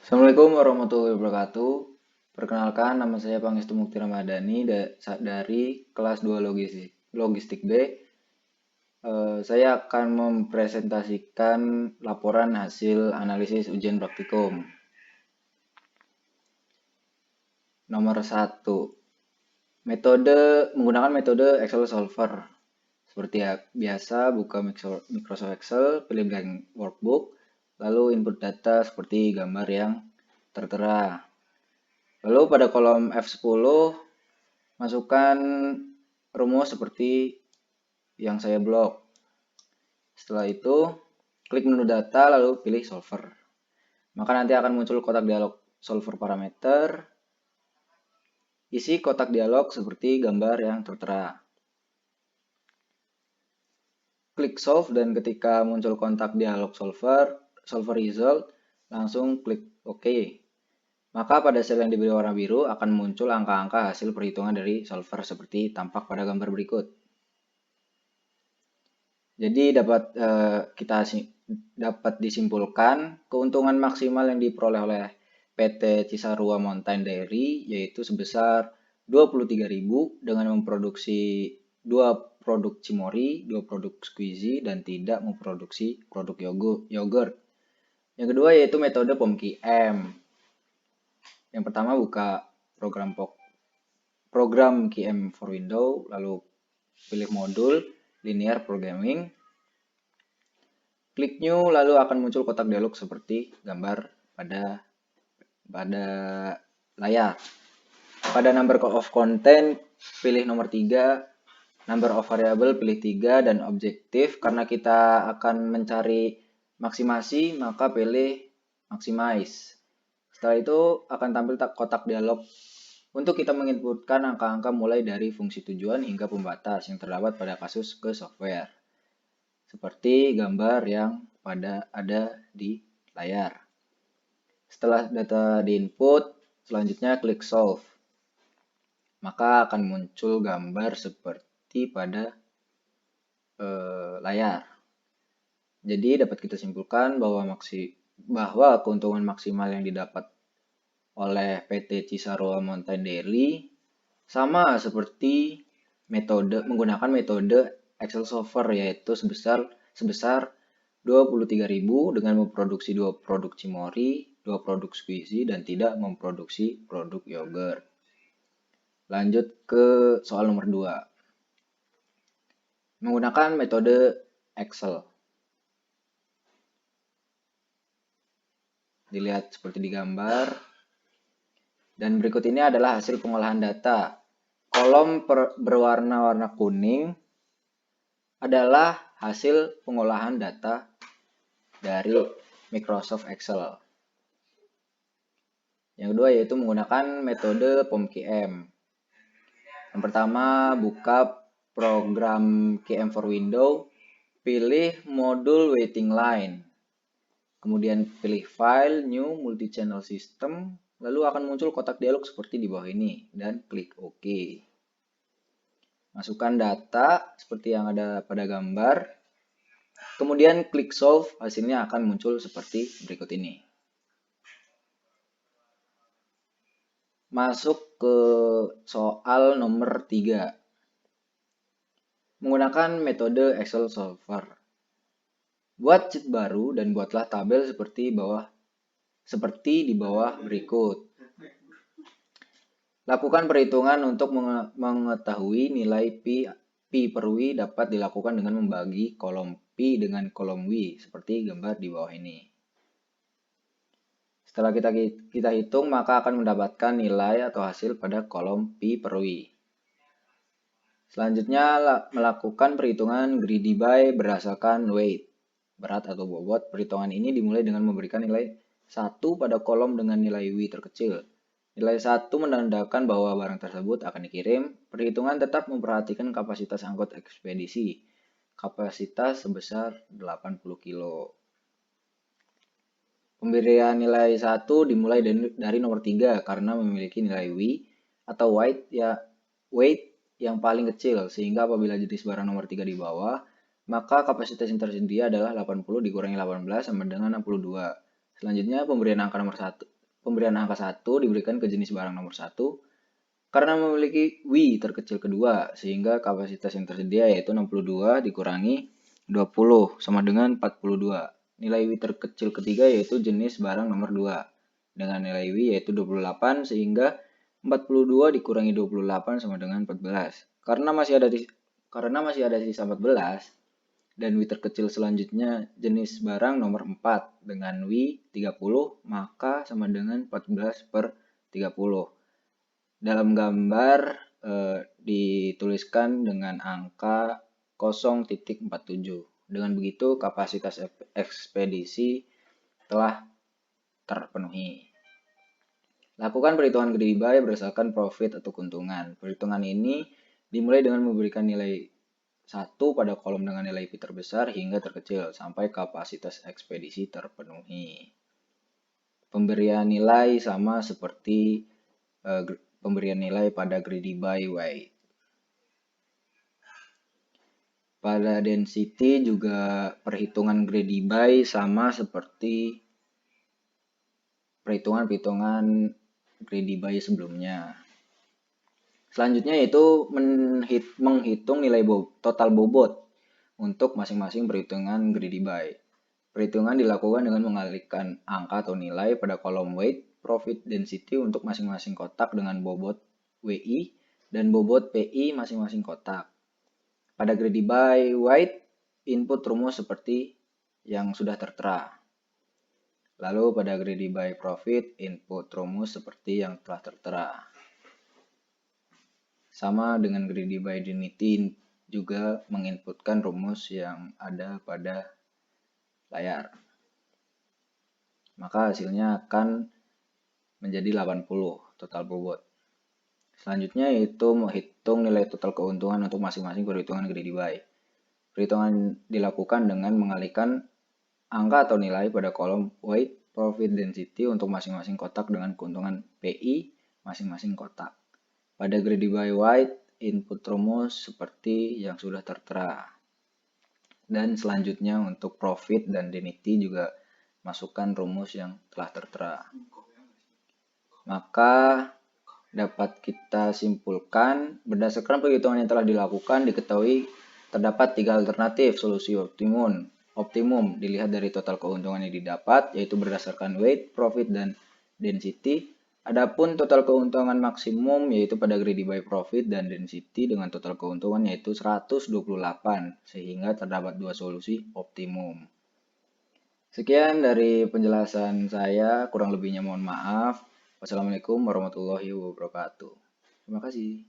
Assalamualaikum warahmatullahi wabarakatuh. Perkenalkan, nama saya Pangestu Mukti Ramadhani dari kelas 2 Logistik B. Saya akan mempresentasikan laporan hasil analisis ujian praktikum. Nomor 1. Menggunakan metode Excel Solver. Seperti biasa, buka Microsoft Excel, pilih blank workbook, lalu input data seperti gambar yang tertera. Lalu pada kolom F10, masukkan rumus seperti yang saya blok. Setelah itu, klik menu data lalu pilih solver. Maka nanti akan muncul kotak dialog solver parameter. Isi kotak dialog seperti gambar yang tertera. Klik solve dan ketika muncul kotak dialog solver result, langsung klik OK. Maka pada sel yang diberi warna biru akan muncul angka-angka hasil perhitungan dari solver seperti tampak pada gambar berikut. Jadi dapat disimpulkan keuntungan maksimal yang diperoleh oleh PT Cisarua Mountain Dairy yaitu sebesar 23.000 dengan memproduksi 2 produk Cimory, 2 produk Squeezy dan tidak memproduksi produk yogurt. Yang kedua yaitu metode POMQM. Yang pertama buka program QM for Windows, lalu pilih modul linear programming. Klik new lalu akan muncul kotak dialog seperti gambar pada layar. Pada number of content pilih nomor 3, number of variable pilih 3 dan objektif karena kita akan mencari maksimasi maka pilih maximize. Setelah itu akan tampil kotak dialog untuk kita menginputkan angka-angka mulai dari fungsi tujuan hingga pembatas yang terdapat pada kasus ke software. Seperti gambar yang ada di layar. Setelah data diinput, selanjutnya klik solve. Maka akan muncul gambar seperti pada layar. Jadi dapat kita simpulkan bahwa keuntungan maksimal yang didapat oleh PT Cisarua Mountain Dairy sama seperti menggunakan metode Excel Solver yaitu sebesar 23.000 dengan memproduksi 2 produk Cimory, 2 produk Squeezy dan tidak memproduksi produk yogurt. Lanjut ke soal nomor 2. Menggunakan metode Excel. Dilihat seperti di gambar. Dan berikut ini adalah hasil pengolahan data. Kolom berwarna kuning adalah hasil pengolahan data dari Microsoft Excel. Yang kedua yaitu menggunakan metode POMQM. Yang pertama, buka program QM for Windows, pilih modul waiting line. Kemudian pilih file, new, multi-channel system, lalu akan muncul kotak dialog seperti di bawah ini dan klik OK. Masukkan data seperti yang ada pada gambar. Kemudian klik solve, hasilnya akan muncul seperti berikut ini. Masuk ke soal nomor 3. Menggunakan metode Excel Solver. Buat sheet baru dan buatlah tabel seperti di bawah berikut. Lakukan perhitungan untuk mengetahui nilai P per W dapat dilakukan dengan membagi kolom P dengan kolom W seperti gambar di bawah ini. Setelah kita hitung maka akan mendapatkan nilai atau hasil pada kolom P per W. Selanjutnya melakukan perhitungan greedy by berdasarkan weight, berat atau bobot. Perhitungan ini dimulai dengan memberikan nilai 1 pada kolom dengan nilai W terkecil. Nilai 1 menandakan bahwa barang tersebut akan dikirim. Perhitungan tetap memperhatikan kapasitas angkut ekspedisi. Kapasitas sebesar 80 kilo. Pemberian nilai 1 dimulai dari nomor 3 karena memiliki nilai W atau weight yang paling kecil, sehingga apabila jenis barang nomor 3 di bawah, maka kapasitas yang tersedia adalah 80 dikurangi 18 sama dengan 62. Selanjutnya pemberian angka nomor pemberian angka 1 diberikan ke jenis barang nomor 1 karena memiliki W terkecil kedua, sehingga kapasitas yang tersedia yaitu 62 dikurangi 20 sama dengan 42. Nilai W terkecil ketiga yaitu jenis barang nomor 2 dengan nilai W yaitu 28, sehingga 42 dikurangi 28 sama dengan 14. Karena masih ada sisa 14 dan W terkecil selanjutnya jenis barang nomor 4 dengan W 30, maka sama dengan 14 per 30. Dalam gambar dituliskan dengan angka 0.47. Dengan begitu kapasitas ekspedisi telah terpenuhi. Lakukan perhitungan greedy buy berdasarkan profit atau keuntungan. Perhitungan ini dimulai dengan memberikan nilai 1 pada kolom dengan nilai P terbesar hingga terkecil sampai kapasitas ekspedisi terpenuhi. Pemberian nilai sama seperti pemberian nilai pada greedy buy weight. Pada density juga perhitungan greedy buy sama seperti perhitungan greedy buy sebelumnya. Selanjutnya yaitu menghitung nilai total bobot untuk masing-masing perhitungan greedy buy. Perhitungan dilakukan dengan mengalihkan angka atau nilai pada kolom weight, profit, density untuk masing-masing kotak dengan bobot WI dan bobot PI masing-masing kotak. Pada greedy buy weight, input rumus seperti yang sudah tertera. Lalu pada greedy buy profit, input rumus seperti yang telah tertera. Sama dengan greedy buy density juga menginputkan rumus yang ada pada layar. Maka hasilnya akan menjadi 80 total bobot. Selanjutnya yaitu menghitung nilai total keuntungan untuk masing-masing perhitungan greedy buy. Perhitungan dilakukan dengan mengalihkan angka atau nilai pada kolom weight, profit, density untuk masing-masing kotak dengan keuntungan PI masing-masing kotak. Pada greedy buy weight, input rumus seperti yang sudah tertera. Dan selanjutnya untuk profit dan density juga masukkan rumus yang telah tertera. Maka dapat kita simpulkan berdasarkan perhitungan yang telah dilakukan diketahui terdapat 3 alternatif solusi optimum. Dilihat dari total keuntungan yang didapat yaitu berdasarkan weight, profit, dan density. Adapun total keuntungan maksimum yaitu pada greedy buy profit dan density dengan total keuntungan yaitu 128 sehingga terdapat 2 solusi optimum. Sekian dari penjelasan saya, kurang lebihnya mohon maaf. Wassalamualaikum warahmatullahi wabarakatuh. Terima kasih.